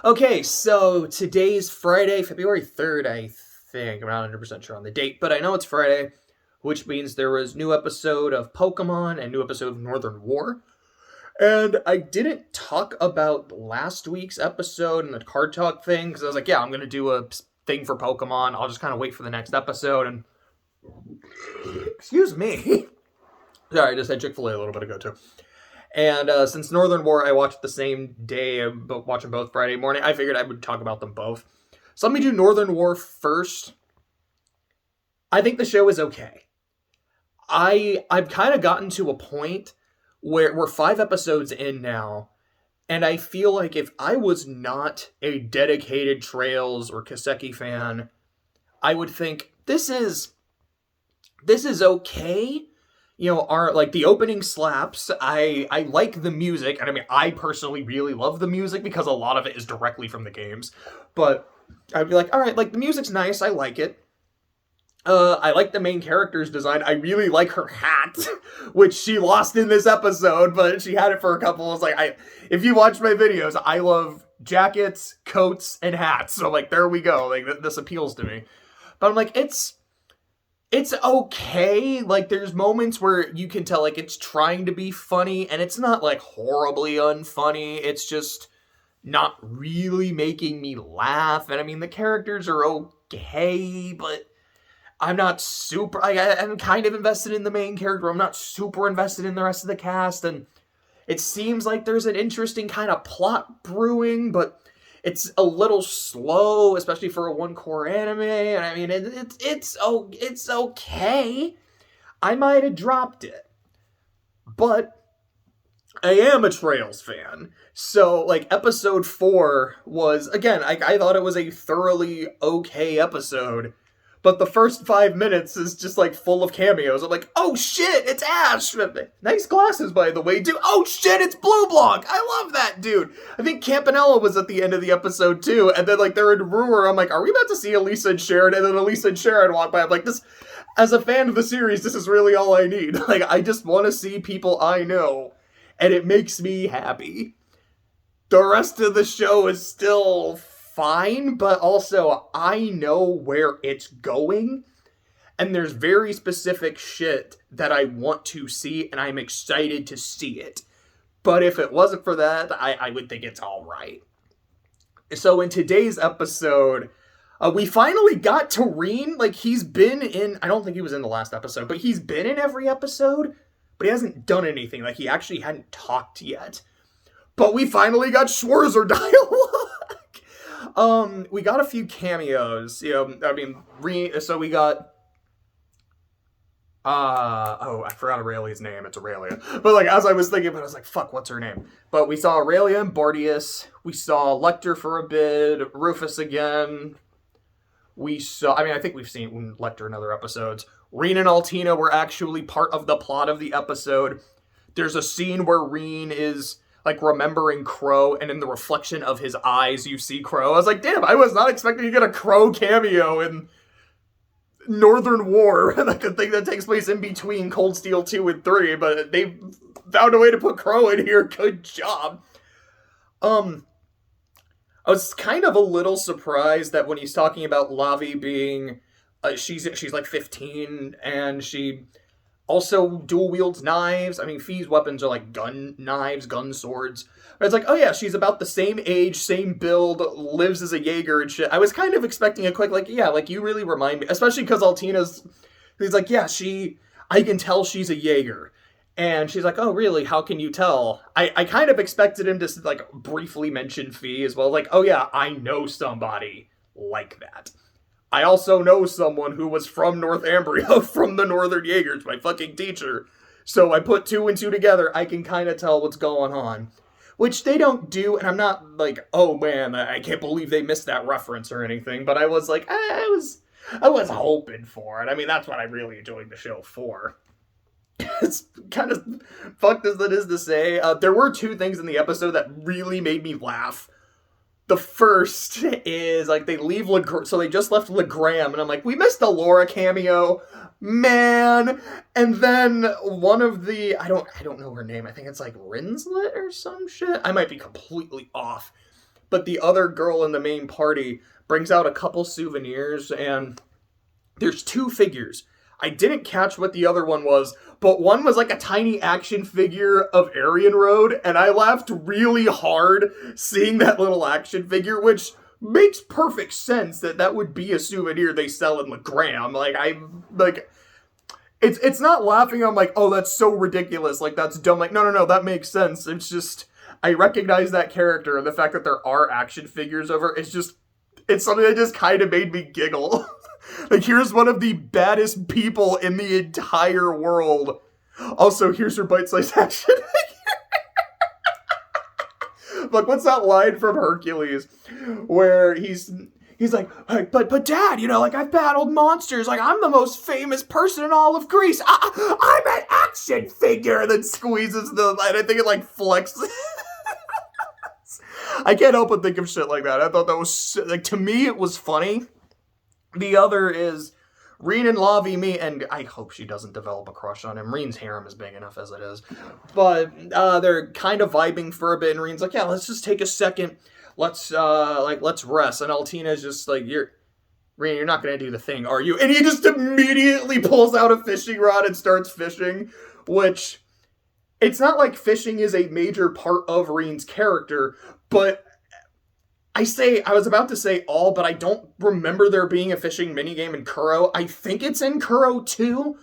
Okay, so today's Friday, February 3rd, I think. I'm not 100% sure on the date, but I know it's Friday, which means there was new episode of Pokemon and new episode of Northern War. And I didn't talk about last week's episode and the card talk thing, because I was like, yeah, I'm going to do a thing for Pokemon. I'll just kind of wait for the next episode. And excuse me. Sorry, I just had Chick-fil-A a little bit ago, too. And since Northern War, I watched the same day, watching both Friday morning, I figured I would talk about them both. So let me do Northern War first. I think the show is okay. I've kind of gotten to a point where we're 5 episodes in now, and I feel like if I was not a dedicated Trails or Kaseki fan, I would think this is okay. You know, the opening slaps. I like the music, and I mean, I personally really love the music because a lot of it is directly from the games. But I'd be like, all right, like the music's nice, I like it. I like the main character's design. I really like her hat, which she lost in this episode, but she had it for a couple. I was like, if you watch my videos, I love jackets, coats, and hats. So like, there we go. Like this appeals to me. But I'm like, it's okay. Like, there's moments where you can tell, like, it's trying to be funny, and it's not, like, horribly unfunny. It's just not really making me laugh. And, I mean, the characters are okay, but I'm not super... I'm kind of invested in the main character. I'm not super invested in the rest of the cast, and it seems like there's an interesting kind of plot brewing, but it's a little slow, especially for a one-core anime, and I mean, it's okay. I might have dropped it, but I am a Trails fan. So, like, episode 4 was, again, I thought it was a thoroughly okay episode, but the first 5 minutes is just, like, full of cameos. I'm like, oh shit, it's Ash! Nice glasses, by the way, dude. Oh shit, it's Blue Block! I love that dude! I think Campanella was at the end of the episode, too, and then, like, they're in Ruhr. I'm like, are we about to see Elisa and Sharon? And then Elisa and Sharon walk by. I'm like, this, as a fan of the series, this is really all I need. Like, I just want to see people I know, and it makes me happy. The rest of the show is still fine, but also I know where it's going, and there's very specific shit that I want to see, and I'm excited to see it. But if it wasn't for that, I would think it's alright. So in today's episode, we finally got to Reen. Like, he's been in, I don't think he was in the last episode, but he's been in every episode, but he hasn't done anything. Like, he actually hadn't talked yet. But we finally got Schwarzer dialogue. We got a few cameos, you know, I mean, so we got, I forgot Aurelia's name, it's Aurelia, but, like, as I was thinking about it, I was like, fuck, what's her name? But we saw Aurelia and Bardius, we saw Lecter for a bit, Rufus again, I think we've seen Lecter in other episodes. Reen and Altina were actually part of the plot of the episode. There's a scene where Reen is, like, remembering Crow, and in the reflection of his eyes, you see Crow. I was like, damn, I was not expecting to get a Crow cameo in Northern War, like a thing that takes place in between Cold Steel 2 and 3, but they found a way to put Crow in here. Good job. I was kind of a little surprised that when he's talking about Lavi being, she's like 15, and she also dual wields knives. I mean, Fee's weapons are like gun knives, gun swords. But it's like, oh yeah, she's about the same age, same build, lives as a Jaeger and shit. I was kind of expecting a quick, like, yeah, like, you really remind me, especially because he's like, yeah, I can tell she's a Jaeger. And she's like, oh, really? How can you tell? I kind of expected him to, like, briefly mention Fee as well. Like, oh yeah, I know somebody like that. I also know someone who was from Northumbria, from the Northern Jaegers, my fucking teacher. So I put 2 and 2 together, I can kind of tell what's going on. Which they don't do, and I'm not like, oh man, I can't believe they missed that reference or anything, but I was like, I was hoping for it. I mean, that's what I really enjoyed the show for. It's kind of fucked as that is to say. There were 2 things in the episode that really made me laugh. The first is, like, they leave so they just left Legram, and I'm like, we missed a Laura cameo, man. And then one of the, I don't know her name, I think it's like Rinslet or some shit. I might be completely off. but the other girl in the main party brings out a couple souvenirs, and there's 2 figures. I didn't catch what the other one was, but one was like a tiny action figure of Aryan Road, and I laughed really hard seeing that little action figure, which makes perfect sense that would be a souvenir they sell in Legram. It's not laughing. I'm like, oh, that's so ridiculous. Like, that's dumb. Like, no, that makes sense. It's just, I recognize that character, and the fact that there are action figures over, it's something that just kind of made me giggle. Like, here's one of the baddest people in the entire world. Also, here's her bite-sized action figure. Look, what's that line from Hercules where he's like, hey, but Dad, like, I've battled monsters. Like, I'm the most famous person in all of Greece. I'm an action figure. And then squeezes and I think it, like, flexes. I can't help but think of shit like that. I thought that was, like, to me, it was funny. The other is Reen and Lavi meet, and I hope she doesn't develop a crush on him. Reen's harem is big enough as it is. But they're kind of vibing for a bit, and Reen's like, yeah, let's just take a second. Let's rest. And Altina's just like, Reen, you're not going to do the thing, are you? And he just immediately pulls out a fishing rod and starts fishing, which, it's not like fishing is a major part of Reen's character, but I was about to say all, but I don't remember there being a fishing minigame in Kuro. I think it's in Kuro too,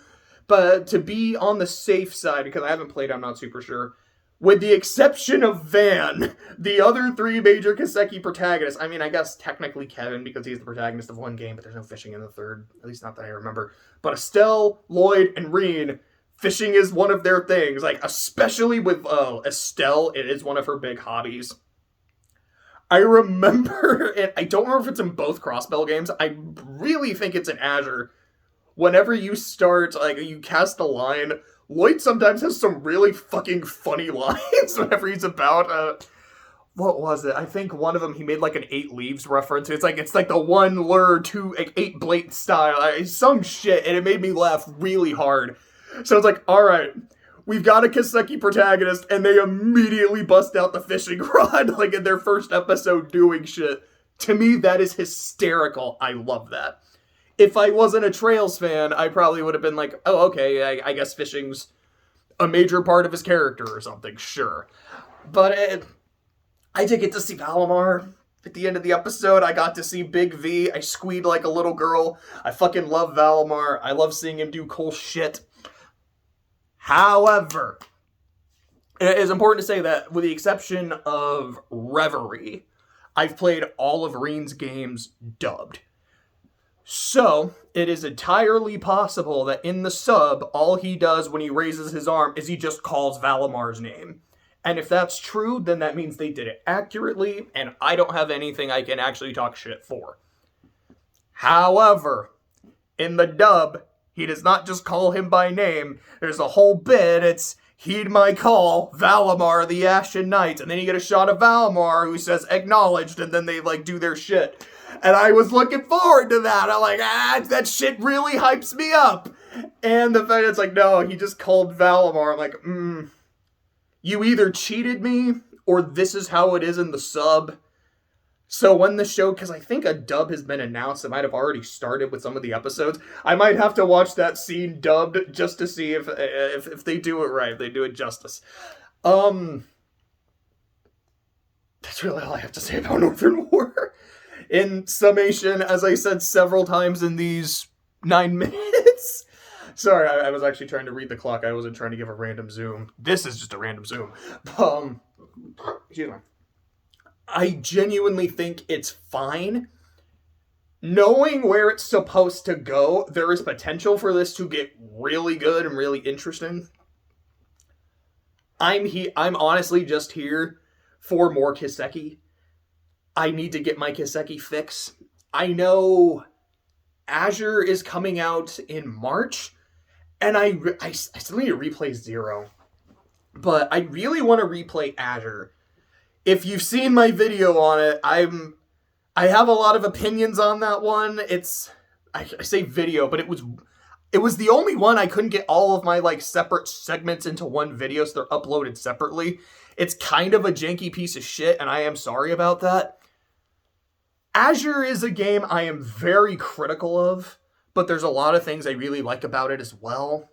but to be on the safe side, because I haven't played, I'm not super sure. With the exception of Van, the other 3 major Kiseki protagonists, I mean, I guess technically Kevin, because he's the protagonist of one game, but there's no fishing in the third, at least not that I remember. But Estelle, Lloyd, and Reen, fishing is one of their things. Like, especially with Estelle, it is one of her big hobbies. I remember, and I don't remember if it's in both Crossbell games, I really think it's in Azure. Whenever you start, like, you cast a line, Lloyd sometimes has some really fucking funny lines whenever he's about, what was it? I think one of them, he made like an 8 Leaves reference. It's like the 1 lure, 2, 8 blade style, some shit, and it made me laugh really hard. So it's like, alright, we've got a Kiseki protagonist, and they immediately bust out the fishing rod, like in their first episode doing shit. To me, that is hysterical. I love that. If I wasn't a Trails fan, I probably would have been like, oh, okay, I guess fishing's a major part of his character or something, sure. But I did get to see Valimar. At the end of the episode, I got to see Big V. I squeed like a little girl. I fucking love Valimar. I love seeing him do cool shit. However, it is important to say that with the exception of Reverie, I've played all of Reen's games dubbed. So, it is entirely possible that in the sub, all he does when he raises his arm is he just calls Valimar's name. And if that's true, then that means they did it accurately, and I don't have anything I can actually talk shit for. However, in the dub, he does not just call him by name. There's a whole bit, it's, heed my call, Valimar the Ashen Knight. And then you get a shot of Valimar who says, acknowledged, and then they, like, do their shit. And I was looking forward to that. I'm like, that shit really hypes me up. And the fact it's like, no, he just called Valimar. I'm like, you either cheated me, or this is how it is in the sub. So when the show, because I think a dub has been announced, it might have already started with some of the episodes. I might have to watch that scene dubbed just to see if they do it right, if they do it justice. That's really all I have to say about Northern War. In summation, as I said several times in these 9 minutes. Sorry, I was actually trying to read the clock. I wasn't trying to give a random zoom. This is just a random zoom. Excuse me. I genuinely think it's fine. Knowing where it's supposed to go, there is potential for this to get really good and really interesting. I'm honestly just here for more Kiseki. I need to get my Kiseki fix. I know Azure is coming out in March, and I still need to replay 0. But I really want to replay Azure. If you've seen my video on it, I have a lot of opinions on that one. I say video, but It was the only one I couldn't get all of my like separate segments into one video, so they're uploaded separately. It's kind of a janky piece of shit, and I am sorry about that. Azure is a game I am very critical of, but there's a lot of things I really like about it as well.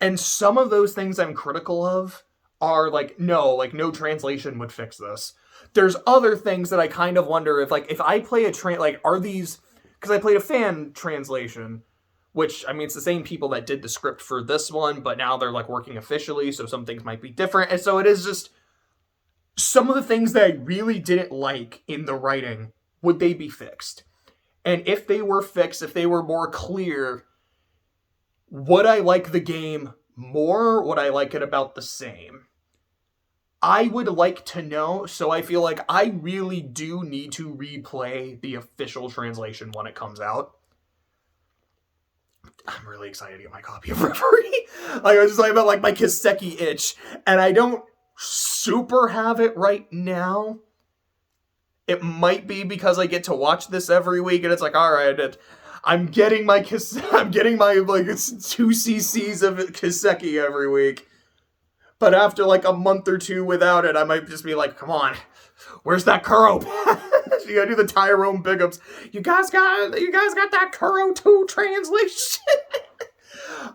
And some of those things I'm critical of are like no translation would fix this. There's other things that I kind of wonder if I play are these, because I played a fan translation, which, I mean, it's the same people that did the script for this one, but now they're like working officially, so some things might be different. And so it is just some of the things that I really didn't like in the writing, would they be fixed? And if they were fixed, if they were more clear, would I like the game more? Would I like it about the same? I would like to know, so I feel like I really do need to replay the official translation when it comes out. I'm really excited to get my copy of Reverie. Like, I was just talking about, like, my Kiseki itch, and I don't super have it right now. It might be because I get to watch this every week, and it's like, alright, I'm getting my like 2 cc's of Kiseki every week. But after like a month or two without it, I might just be like, come on, where's that Kuro patch? You gotta do the Tyrone Bigums. You guys got that Kuro 2 translation?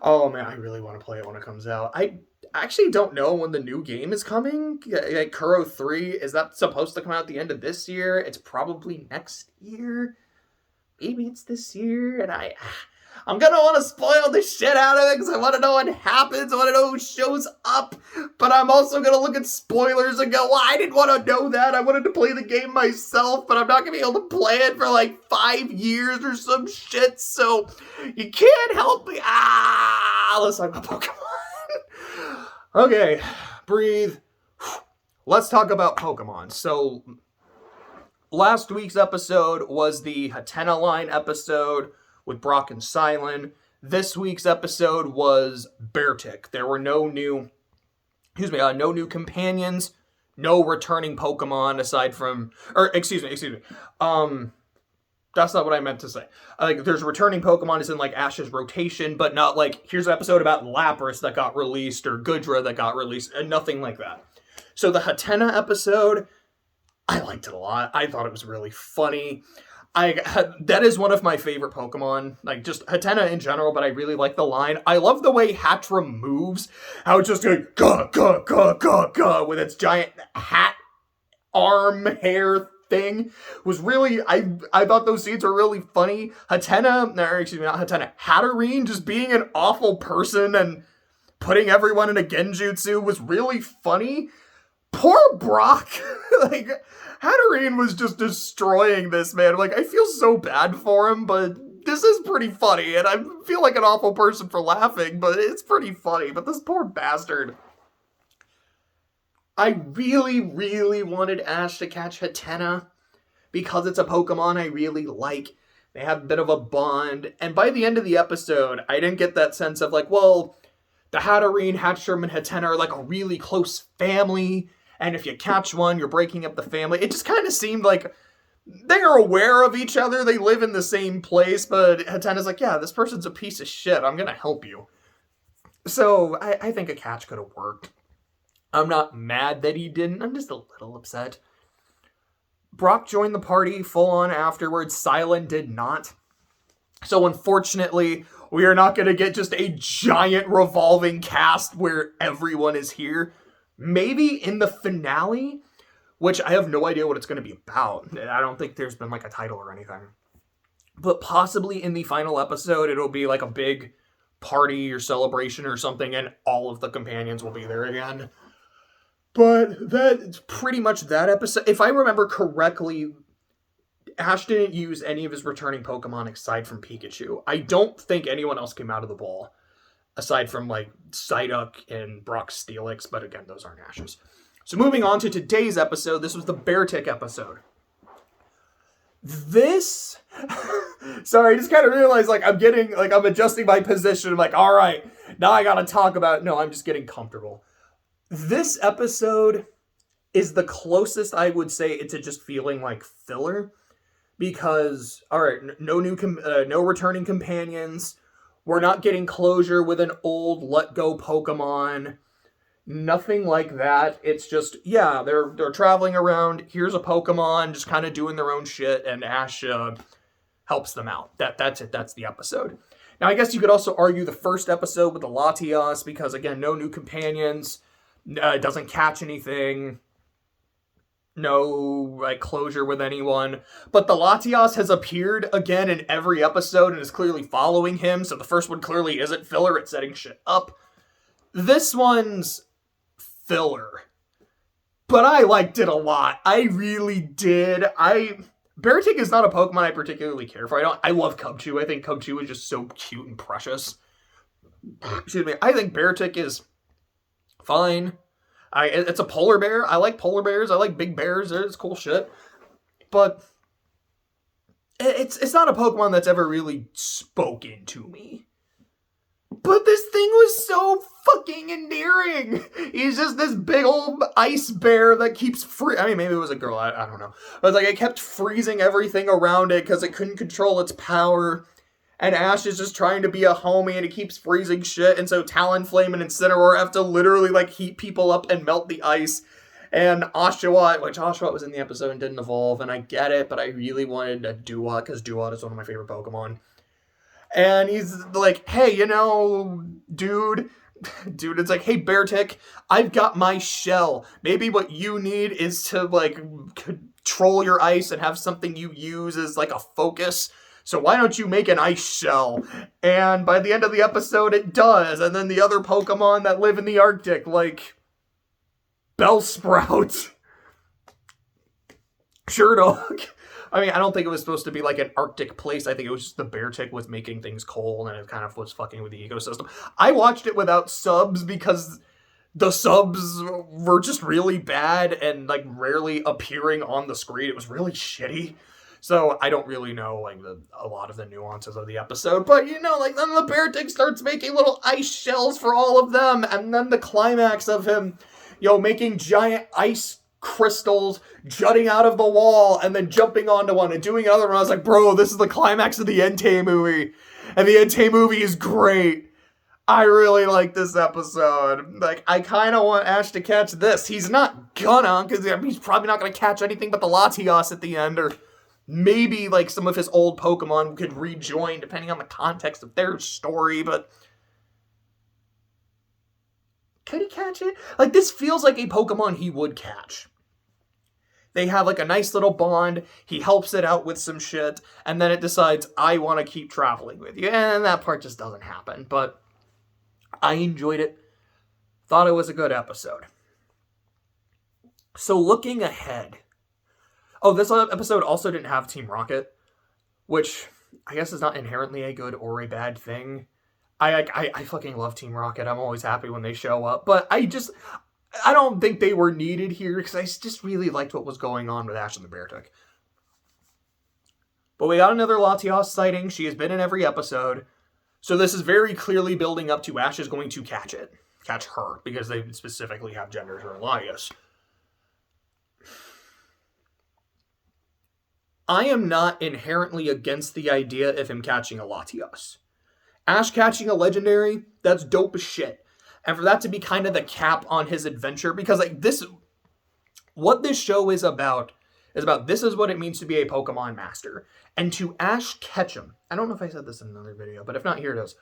Oh man, I really want to play it when it comes out. I actually don't know when the new game is coming. Like Kuro 3, is that supposed to come out at the end of this year? It's probably next year. Maybe it's this year, and I'm gonna want to spoil the shit out of it because I want to know what happens. I want to know who shows up. But I'm also gonna look at spoilers and go, well, I didn't want to know that. I wanted to play the game myself, but I'm not gonna be able to play it for like 5 years or some shit. So you can't help me. Let's talk about Pokemon. Okay, breathe. Let's talk about Pokemon. So last week's episode was the Hatena line episode with Brock and Silent. This week's episode was Beartic. There were no new companions, no returning Pokemon aside from, excuse me. That's not what I meant to say. Like, there's returning Pokemon as in like Ash's rotation, but not like, here's an episode about Lapras that got released or Goodra that got released, and nothing like that. So the Hatena episode, I liked it a lot. I thought it was really funny. That is one of my favorite Pokemon, like just Hatena in general, but I really like the line. I love the way Hatra moves, how it's just going gah with its giant hat arm hair thing. Was really, I thought those scenes were really funny. Hatterene just being an awful person and putting everyone in a genjutsu was really funny. Poor Brock. Like, Hatterene was just destroying this man. Like, I feel so bad for him, but this is pretty funny, and I feel like an awful person for laughing, but it's pretty funny. But this poor bastard. I really, really wanted Ash to catch Hatena because it's a Pokemon I really like. They have a bit of a bond, and by the end of the episode, I didn't get that sense of like, well, the Hatterene, Hatstrom, and Hatena are like a really close family, and if you catch one, you're breaking up the family. It just kind of seemed like they are aware of each other, they live in the same place, but Hatena's like, yeah, this person's a piece of shit, I'm gonna help you. So, I think a catch could have worked. I'm not mad that he didn't, I'm just a little upset. Brock joined the party full on afterwards, Silent did not. So unfortunately, we are not going to get just a giant revolving cast where everyone is here. Maybe in the finale, which I have no idea what it's going to be about. I don't think there's been like a title or anything. But possibly in the final episode, it'll be like a big party or celebration or something, and all of the companions will be there again. But that's pretty much that episode. If I remember correctly, Ash didn't use any of his returning Pokemon aside from Pikachu. I don't think anyone else came out of the ball aside from like Psyduck and Brock Steelix, but again, those aren't Ash's. So moving on to today's episode, this was the Beartic episode. This, sorry, I just kind of realized like I'm adjusting my position. I'm like, all right, now I gotta talk about it. No, I'm just getting comfortable. This episode is the closest I would say to just feeling like filler. Because, all right, no returning companions. We're not getting closure with an old let go Pokemon. Nothing like that. It's just, yeah, they're traveling around. Here's a Pokemon just kind of doing their own shit, and Ash helps them out. That's it. That's the episode. Now, I guess you could also argue the first episode with the Latias, because, again, no new companions. It doesn't catch anything. No, like, closure with anyone. But the Latias has appeared again in every episode and is clearly following him, so the first one clearly isn't filler. It's setting shit up. This one's filler. But I liked it a lot. I really did. Beartic is not a Pokemon I particularly care for. I love Cubchoo. I think Cubchoo is just so cute and precious. Excuse me. I think Beartic is fine. It's a polar bear. I like polar bears. I like big bears. It's cool shit. But it's not a Pokemon that's ever really spoken to me. But this thing was so fucking endearing. He's just this big old ice bear that keeps I mean, maybe it was a girl. I don't know. But like, it kept freezing everything around it because it couldn't control its power. And Ash is just trying to be a homie, and it keeps freezing shit. And so Talonflame and Incineroar have to literally like heat people up and melt the ice. And Oshawott, which Oshawott was in the episode and didn't evolve, and I get it, but I really wanted a Duat because Duat is one of my favorite Pokemon. And he's like, hey, dude, it's like, hey, Beartic, I've got my shell. Maybe what you need is to, like, control your ice and have something you use as, like, a focus. So why don't you make an ice shell? And by the end of the episode, it does. And then the other Pokemon that live in the Arctic, like Bellsprout, Sherdog. I mean, I don't think it was supposed to be like an Arctic place. I think it was just the Beartic was making things cold, and it kind of was fucking with the ecosystem. I watched it without subs because the subs were just really bad and like rarely appearing on the screen. It was really shitty. So I don't really know like a lot of the nuances of the episode. But like then the Beartic starts making little ice shells for all of them, and then the climax of him, making giant ice crystals jutting out of the wall and then jumping onto one and doing another one. I was like, bro, this is the climax of the Entei movie. And the Entei movie is great. I really like this episode. Like, I kind of want Ash to catch this. He's not gonna, because he's probably not going to catch anything but the Latias at the end, or maybe, like, some of his old Pokemon could rejoin, depending on the context of their story, but could he catch it? Like, this feels like a Pokemon he would catch. They have, like, a nice little bond. He helps it out with some shit. And then it decides, I want to keep traveling with you. And that part just doesn't happen. But I enjoyed it. Thought it was a good episode. So, looking ahead. Oh, this episode also didn't have Team Rocket. Which, I guess is not inherently a good or a bad thing. I fucking love Team Rocket. I'm always happy when they show up. But I don't think they were needed here because I just really liked what was going on with Ash and the Beartic. But we got another Latias sighting. She has been in every episode. So this is very clearly building up to Ash is going to catch it. Catch her, because they specifically have gendered her Latias. I am not inherently against the idea of him catching a Latias. Ash catching a legendary, that's dope as shit. And for that to be kind of the cap on his adventure, because like this, what this show is about this is what it means to be a Pokemon master. And to Ash Ketchum, I don't know if I said this in another video, but if not, here it is.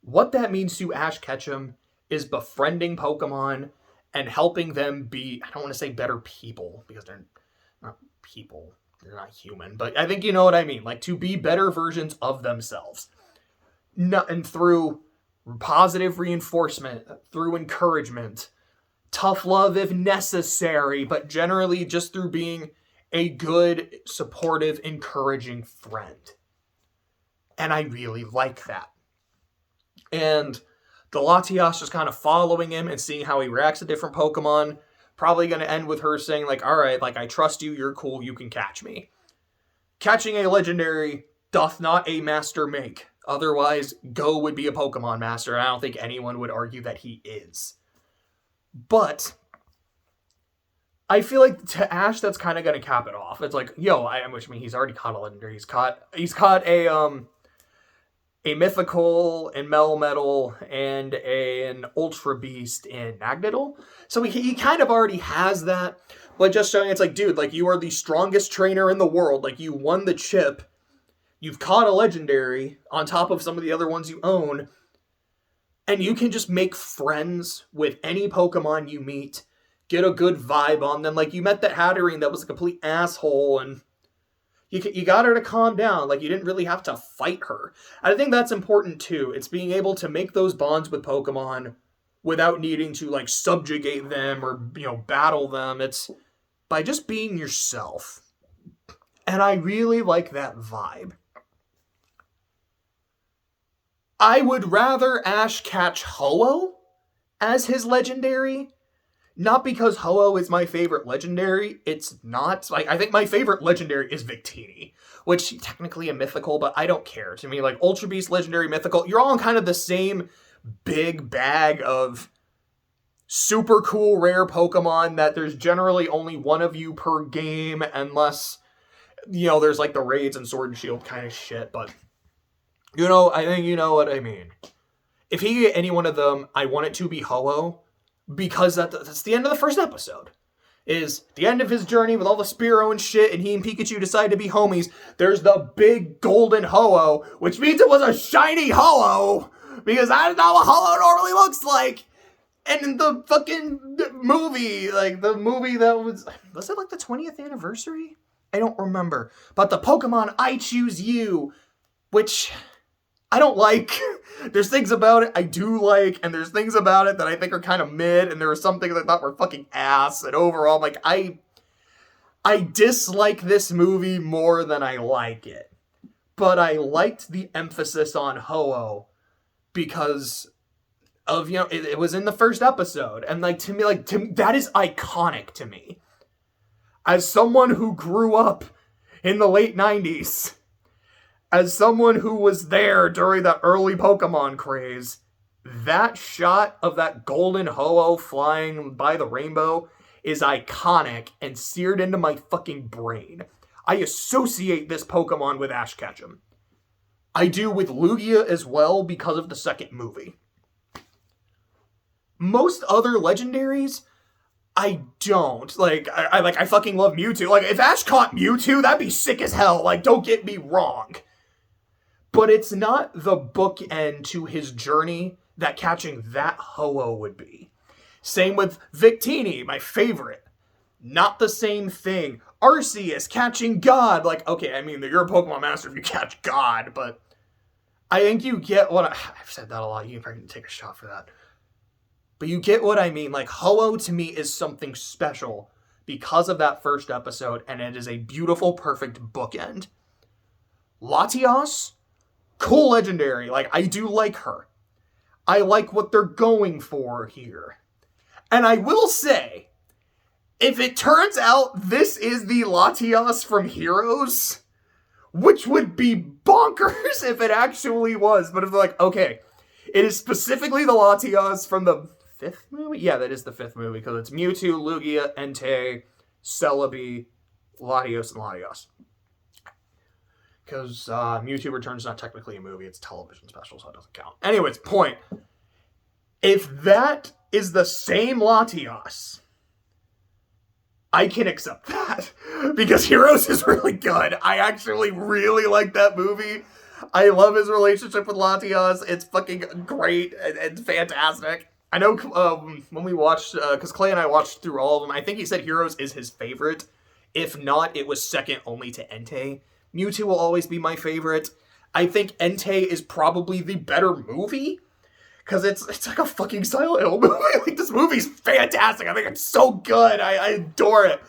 What that means to Ash Ketchum is befriending Pokemon and helping them be, I don't want to say better people, because they're not people, they're not human, but I think you know what I mean. Like, to be better versions of themselves. And through positive reinforcement, through encouragement, tough love if necessary, but generally just through being a good, supportive, encouraging friend. And I really like that. And the Latias just kind of following him and seeing how he reacts to different Pokemon. Probably going to end with her saying, like, all right, like, I trust you, you're cool, you can catch me. Catching a legendary doth not a master make. Otherwise, Go would be a Pokemon master, and I don't think anyone would argue that he is. But I feel like to Ash, that's kind of going to cap it off. It's like, which I mean, he's already caught a legendary. He's caught a a mythical in Melmetal, and an Ultra Beast in Magnetal. So he kind of already has that, but just showing it's like, dude, like, you are the strongest trainer in the world. Like, you won the chip. You've caught a legendary on top of some of the other ones you own. And you can just make friends with any Pokemon you meet. Get a good vibe on them. Like, you met that Hatterene that was a complete asshole, and you got her to calm down. Like, you didn't really have to fight her. I think that's important, too. It's being able to make those bonds with Pokemon without needing to, like, subjugate them or, battle them. It's by just being yourself. And I really like that vibe. I would rather Ash catch Ho-Oh as his legendary. Not because Ho-Oh is my favorite legendary. It's not. Like, I think my favorite legendary is Victini, which technically a mythical, but I don't care. To me, like, Ultra Beast, legendary, mythical, you're all in kind of the same big bag of super cool rare Pokemon that there's generally only one of you per game, unless, there's like the raids and Sword and Shield kind of shit, but I think you know what I mean. If he get any one of them, I want it to be Ho-Oh, because that's the end of the first episode. Is the end of his journey with all the Spearow and shit, and he and Pikachu decide to be homies. There's the big golden Ho-Oh, which means it was a shiny Ho-Oh, because that's not what Ho-Oh normally looks like. And in the fucking movie, like the movie that was it like the 20th anniversary? I don't remember. But the Pokemon I Choose You, which I don't like. There's things about it I do like, and there's things about it that I think are kind of mid, and there were some things I thought were fucking ass, and overall, I'm like, I dislike this movie more than I like it. But I liked the emphasis on Ho-Oh because of, it was in the first episode, and to me, that is iconic to me. As someone who grew up in the late 90s, as someone who was there during the early Pokemon craze, that shot of that golden Ho-Oh flying by the rainbow is iconic and seared into my fucking brain. I associate this Pokemon with Ash Ketchum. I do with Lugia as well because of the second movie. Most other legendaries, I don't. I fucking love Mewtwo. Like, if Ash caught Mewtwo, that'd be sick as hell. Like, don't get me wrong. But it's not the bookend to his journey that catching that Ho-Oh would be. Same with Victini, my favorite. Not the same thing. Arceus catching God. Like, okay, I mean, you're a Pokemon master if you catch God, but I think you get what I've said that a lot. You can probably take a shot for that. But you get what I mean. Like, Ho-Oh to me is something special because of that first episode, and it is a beautiful, perfect bookend. Latios, cool legendary. Like, I do like her. I like what they're going for here. And I will say, if it turns out this is the Latios from Heroes, which would be bonkers if it actually was, but if they're like, okay, it is specifically the Latios from the 5th movie? Yeah, that is the 5th movie, because it's Mewtwo, Lugia, Entei, Celebi, Latios, and Latios. Because Mewtwo Returns is not technically a movie, it's a television special, so it doesn't count. Anyways, point. If that is the same Latios, I can accept that. Because Heroes is really good. I actually really like that movie. I love his relationship with Latios. It's fucking great and fantastic. I know when we watched, because Clay and I watched through all of them, I think he said Heroes is his favorite. If not, it was second only to Entei. Mewtwo will always be my favorite. I think Entei is probably the better movie, because it's like a fucking Silent Hill movie. Like, this movie's fantastic. I think it's so good. I adore it.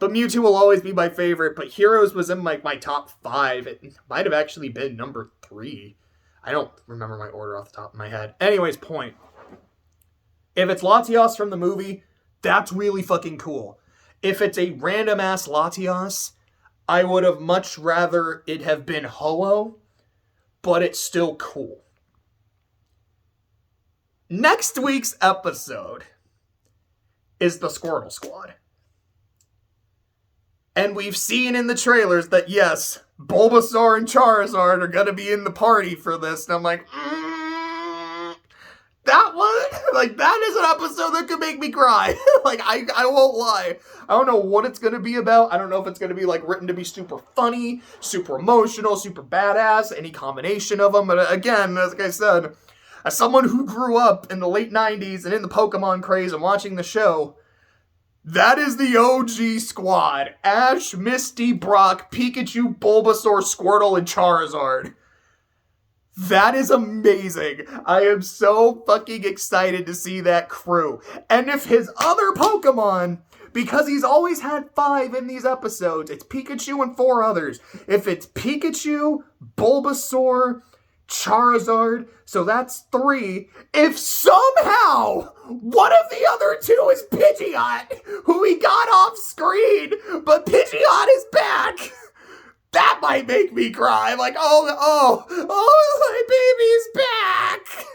But Mewtwo will always be my favorite. But Heroes was in my top 5. It might have actually been number 3. I don't remember my order off the top of my head. Anyways, point. If it's Latios from the movie, that's really fucking cool. If it's a random-ass Latios, I would have much rather it have been Ho-Oh, but it's still cool. Next week's episode is the Squirtle Squad. And we've seen in the trailers that, yes, Bulbasaur and Charizard are gonna be in the party for this. And I'm like, that one, like, that is an episode that could make me cry. Like, I won't lie. I don't know what it's gonna be about. I don't know if it's gonna be, like, written to be super funny, super emotional, super badass, any combination of them. But again, like I said, as someone who grew up in the late 90s and in the Pokemon craze and watching the show, that is the OG squad. Ash, Misty, Brock, Pikachu, Bulbasaur, Squirtle, and Charizard. That is amazing. I am so fucking excited to see that crew. And if his other Pokemon, because he's always had 5 in these episodes, it's Pikachu and 4 others. If it's Pikachu, Bulbasaur, Charizard, so that's 3. If somehow one of the other 2 is Pidgeot, who we got off screen, but Pidgeot is back, that might make me cry. Like, oh, my baby's back.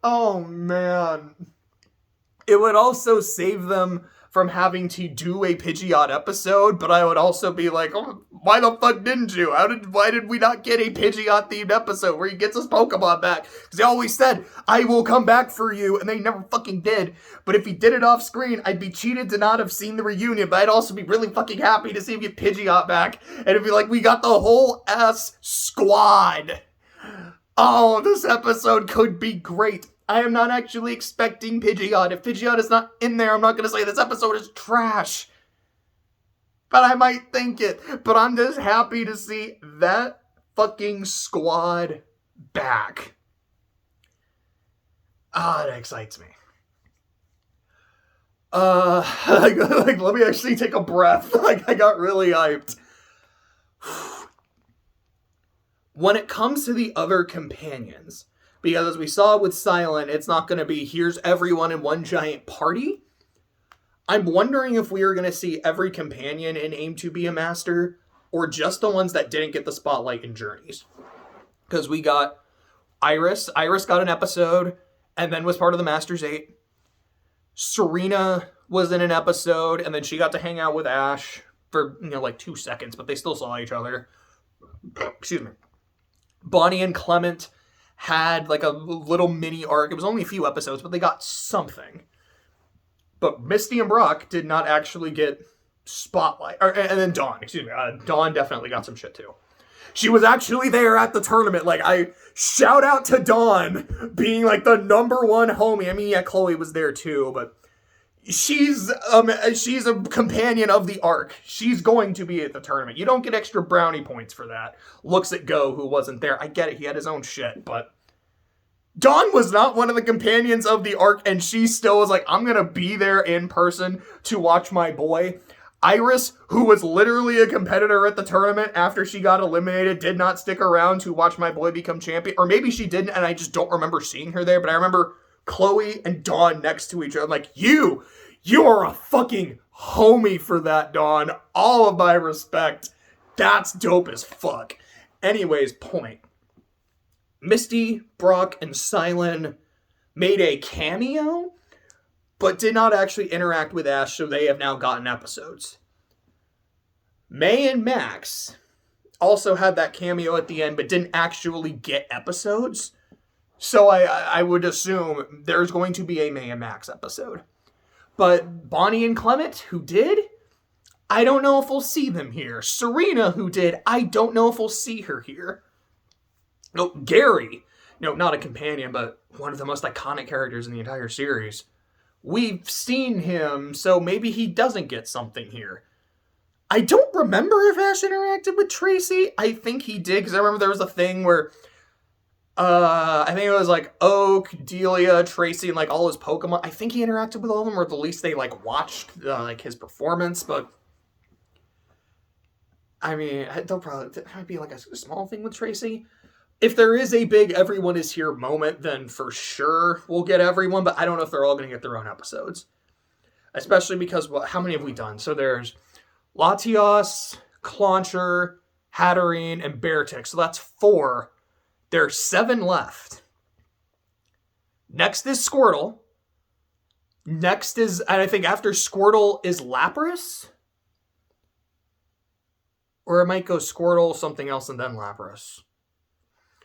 Oh, man. It would also save them from having to do a Pidgeot episode, but I would also be like, oh, why the fuck didn't you? Why did we not get a Pidgeot themed episode where he gets his Pokemon back? Because they always said, I will come back for you, and they never fucking did. But if he did it off screen, I'd be cheated to not have seen the reunion, but I'd also be really fucking happy to see him get Pidgeot back, and it'd be like, we got the whole S squad. Oh, this episode could be great. I am not actually expecting Pidgeot. If Pidgeot is not in there, I'm not going to say this episode is trash. But I might think it. But I'm just happy to see that fucking squad back. Ah, that excites me. Let me actually take a breath. Like, I got really hyped. When it comes to the other companions, because as we saw with Silent, it's not going to be, here's everyone in one giant party. I'm wondering if we are going to see every companion in Aim to Be a Master, or just the ones that didn't get the spotlight in Journeys. Because we got Iris. Iris got an episode, and then was part of the Masters 8. Serena was in an episode, and then she got to hang out with Ash for, like 2 seconds, but they still saw each other. Excuse me. Bonnie and Clement had like a little mini arc. It was only a few episodes, but they got something. But Misty and Brock did not actually get spotlight. And then Dawn, Dawn definitely got some shit too. She was actually there at the tournament. Like, I shout out to Dawn being like the number 1 homie. I mean, yeah, Chloe was there too, but she's a companion of the arc. She's going to be at the tournament. You don't get extra brownie points for that. Looks at Go, who wasn't there. I get it. He had his own shit, but Dawn was not one of the companions of the arc, and she still was like, I'm going to be there in person to watch my boy. Iris, who was literally a competitor at the tournament after she got eliminated, did not stick around to watch my boy become champion. Or maybe she didn't, and I just don't remember seeing her there, but I remember Chloe and Dawn next to each other. I'm like, you are a fucking homie for that, Dawn. All of my respect. That's dope as fuck. Anyways, point. Misty, Brock, and Silent made a cameo, but did not actually interact with Ash, so they have now gotten episodes. May and Max also had that cameo at the end, but didn't actually get episodes. So I would assume there's going to be a May and Max episode. But Bonnie and Clement, who did, I don't know if we'll see them here. Serena, who did, I don't know if we'll see her here. No, Gary, not a companion, but one of the most iconic characters in the entire series. We've seen him, so maybe he doesn't get something here. I don't remember if Ash interacted with Tracy. I think he did, because I remember there was a thing where I think it was like Oak, Delia, Tracy, and like all his Pokemon. I think he interacted with all of them, or at the least they like watched like his performance. But I mean, that might be like a small thing with Tracy. If there is a big everyone is here moment, then for sure we'll get everyone. But I don't know if they're all going to get their own episodes, especially because how many have we done? So there's Latios, Clauncher, Hatterene, and Beartick. So that's 4. There's 7 left. Next is Squirtle. Next is, and I think after Squirtle is Lapras. Or it might go Squirtle, something else, and then Lapras.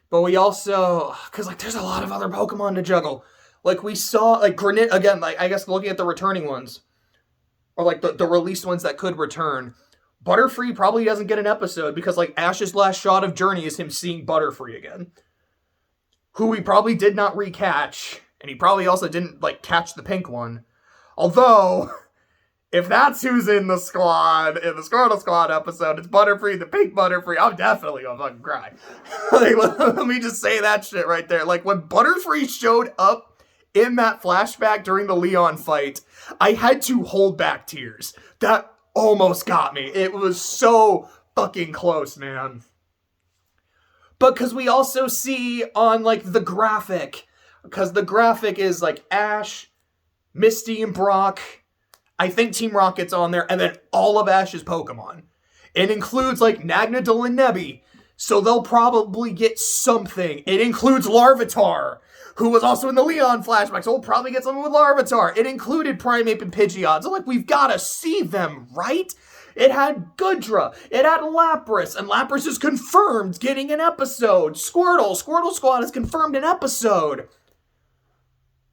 But we also, because like there's a lot of other Pokemon to juggle. Like we saw, like Granite, again, like I guess looking at the returning ones, or like the released ones that could return, Butterfree probably doesn't get an episode because like Ash's last shot of Journey is him seeing Butterfree again. Who he probably did not recatch, and he probably also didn't like catch the pink one. Although, if that's who's in the squad, in the Squirtle Squad episode, it's Butterfree, the pink Butterfree, I'm definitely gonna fucking cry. Like, let me just say that shit right there. Like, when Butterfree showed up in that flashback during the Leon fight, I had to hold back tears. That almost got me. It was so fucking close, man. But because we also see on, like, the graphic, because the graphic is, like, Ash, Misty, and Brock. I think Team Rocket's on there, and then all of Ash's Pokemon. It includes, like, Nagnadul and Nebby, so they'll probably get something. It includes Larvitar, who was also in the Leon flashback, so we'll probably get something with Larvitar. It included Primeape and Pidgeot, so, like, we've gotta see them, right? It had Goodra, it had Lapras, and Lapras is confirmed getting an episode. Squirtle Squad is confirmed an episode.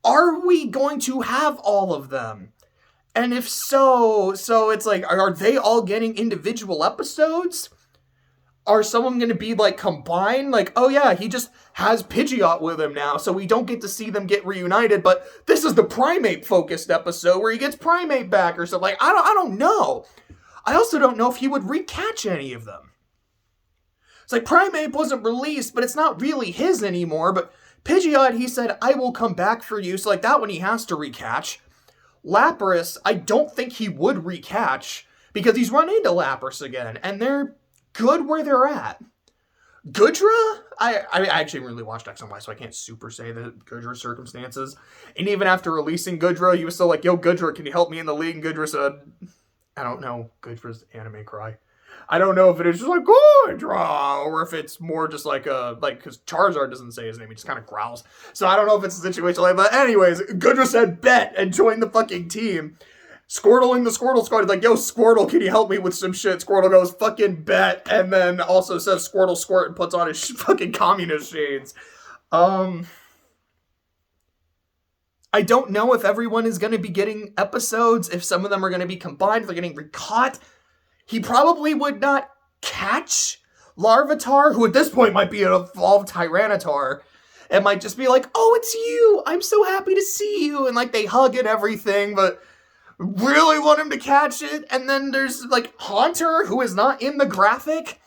Are we going to have all of them? And if so it's like, are they all getting individual episodes? Are some of them going to be, like, combined? Like, oh yeah, he just has Pidgeot with him now, so we don't get to see them get reunited, but this is the Primeape-focused episode where he gets Primeape back or something. Like, I don't know. I also don't know if he would recatch any of them. It's like, Primeape wasn't released, but it's not really his anymore, but Pidgeot, he said, I will come back for you, so, like, that one he has to recatch. Lapras, I don't think he would recatch, because he's run into Lapras again, and they're good where they're at. Goodra? I actually really watched X and Y, so I can't super say that Goodra's circumstances. And even after releasing Goodra, he was still like, yo, Goodra, can you help me in the league? And Goodra said, I don't know, Goodra's anime cry. I don't know if it is just like, Goodra, or if it's more just like because Charizard doesn't say his name, he just kind of growls. So I don't know if it's a situation like that. But anyways, Goodra said bet and joined the fucking team. Squirtle in the Squirtle Squad is like, yo, Squirtle, can you help me with some shit? Squirtle goes, fucking bet, and then also says Squirtle squirt and puts on his fucking communist shades. I don't know if everyone is going to be getting episodes, if some of them are going to be combined, if they're getting recaught. He probably would not catch Larvitar, who at this point might be an evolved Tyranitar. It might just be like, oh, it's you! I'm so happy to see you! And like they hug and everything, but really want him to catch it. And then there's like Haunter, who is not in the graphic.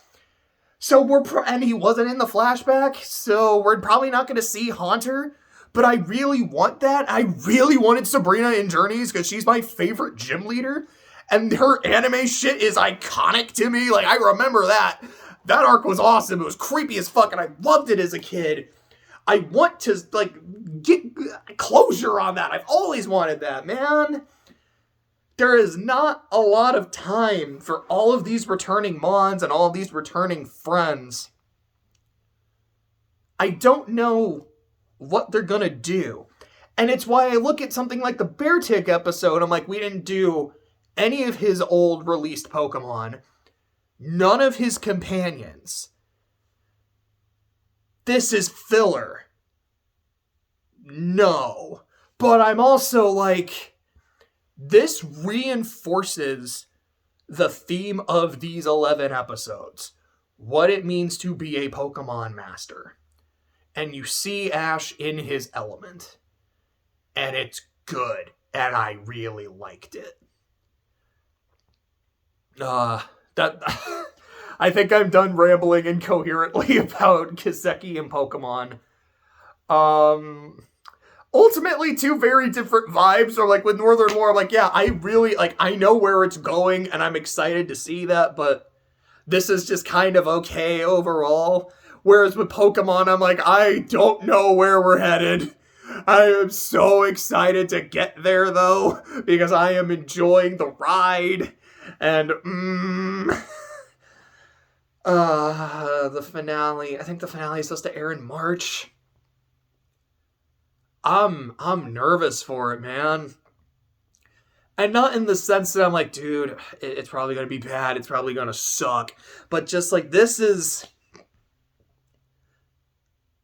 So and he wasn't in the flashback, so we're probably not going to see Haunter. But I really want that. I really wanted Sabrina in Journeys because she's my favorite gym leader. And her anime shit is iconic to me. Like, I remember that. That arc was awesome. It was creepy as fuck, and I loved it as a kid. I want to, like, get closure on that. I've always wanted that, man. There is not a lot of time for all of these returning Mons and all of these returning friends. I don't know what they're gonna do. And it's why I look at something like the Beartick episode, I'm like, we didn't do any of his old released Pokemon. None of his companions. This is filler. No. But I'm also like, this reinforces the theme of these 11 episodes. What it means to be a Pokemon master. And you see Ash in his element. And it's good. And I really liked it. I think I'm done rambling incoherently about Kiseki and Pokemon. Ultimately, two very different vibes. Or like with Northern War, I'm like, yeah, I really, like, I know where it's going, and I'm excited to see that, but this is just kind of okay overall. Whereas with Pokemon, I'm like, I don't know where we're headed. I am so excited to get there, though, because I am enjoying the ride. And, the finale. I think the finale is supposed to air in March. I'm nervous for it, man. And not in the sense that I'm like, dude, it's probably going to be bad. It's probably going to suck. But just like, this is...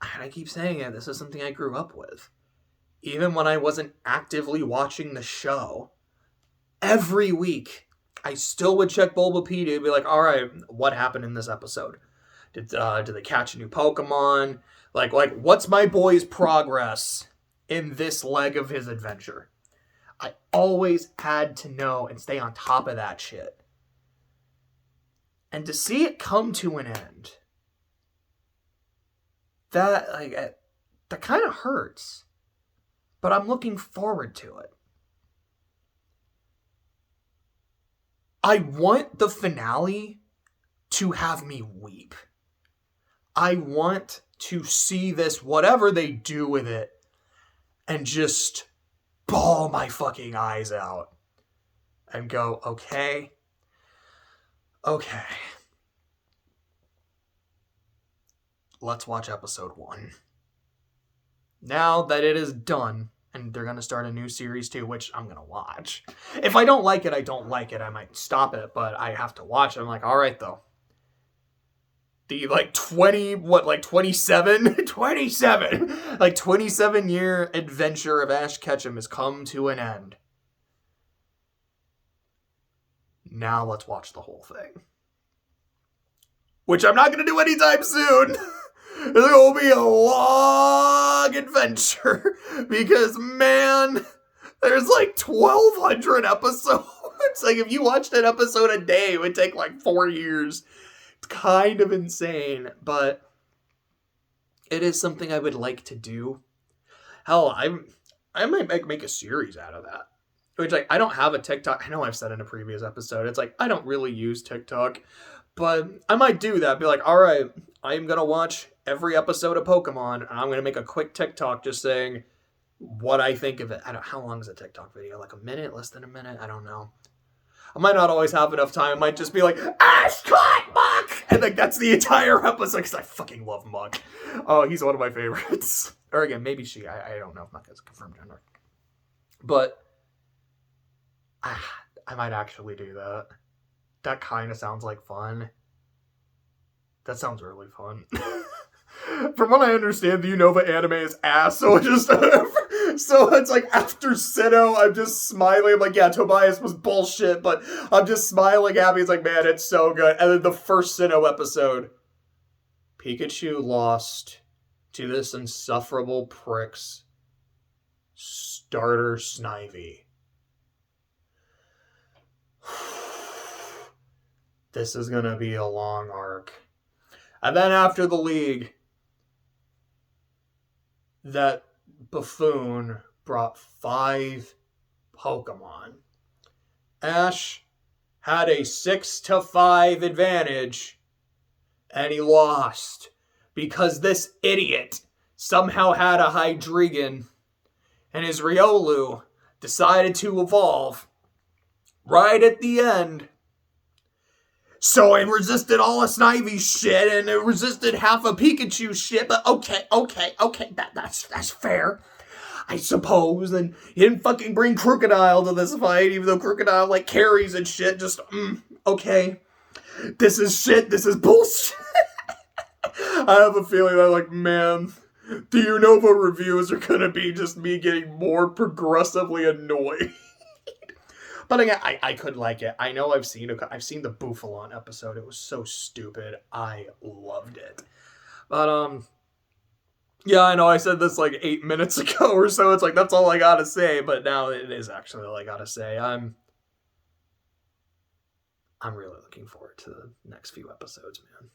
And I keep saying it, this is something I grew up with. Even when I wasn't actively watching the show, every week, I still would check Bulbapedia and be like, all right, what happened in this episode? Did they catch a new Pokemon? Like, what's my boy's progress in this leg of his adventure? I always had to know and stay on top of that shit. And to see it come to an end, that kind of hurts. But I'm looking forward to it. I want the finale to have me weep. I want to see this, whatever they do with it, and just bawl my fucking eyes out. And go, okay. Let's watch episode 1. Now that it is done, and they're going to start a new series too, which I'm going to watch. If I don't like it, I don't like it. I might stop it, but I have to watch it. I'm like, all right, though. The 27? 27! 27-year adventure of Ash Ketchum has come to an end. Now let's watch the whole thing. Which I'm not going to do anytime soon. It's going to be a long adventure. Because, man, there's 1,200 episodes. If you watched an episode a day, it would take 4 years. It's kind of insane, but it is something I would like to do. Hell, I might make a series out of that. Which, I don't have a TikTok. I know I've said in a previous episode, it's I don't really use TikTok. But I might do that. Be like, all right, I am going to watch every episode of Pokemon, and I'm going to make a quick TikTok just saying what I think of it. How long is a TikTok video? A minute? Less than a minute? I don't know. I might not always have enough time. I might just be like, Ash caught Muck! And that's the entire episode, because I fucking love Muck. Oh, he's one of my favorites. Or again, maybe she. I don't know if Muck is a confirmed gender. But I might actually do that. That kind of sounds like fun. That sounds really fun. From what I understand, the Unova anime is ass, so it's after Sinnoh, I'm just smiling. I'm like, yeah, Tobias was bullshit, but I'm just smiling happy. It's man, it's so good. And then the first Sinnoh episode, Pikachu lost to this insufferable prick's starter Snivy. This is going to be a long arc. And then after the league, that buffoon brought 5 Pokemon. Ash had a 6-5 advantage, and he lost because this idiot somehow had a Hydreigon, and his Riolu decided to evolve right at the end. So it resisted all of Snivy's shit, and it resisted half of Pikachu's shit, but okay, that's fair, I suppose. And he didn't fucking bring Crocodile to this fight, even though Crocodile, carries and shit, just, okay. This is shit, this is bullshit. I have a feeling that, man, the Unova reviews are gonna be just me getting more progressively annoyed. But again, I could like it. I know I've seen the Bouffalon episode. It was so stupid. I loved it. But, yeah, I know I said this 8 minutes ago or so. It's that's all I gotta say. But now it is actually all I gotta say. I'm really looking forward to the next few episodes, man.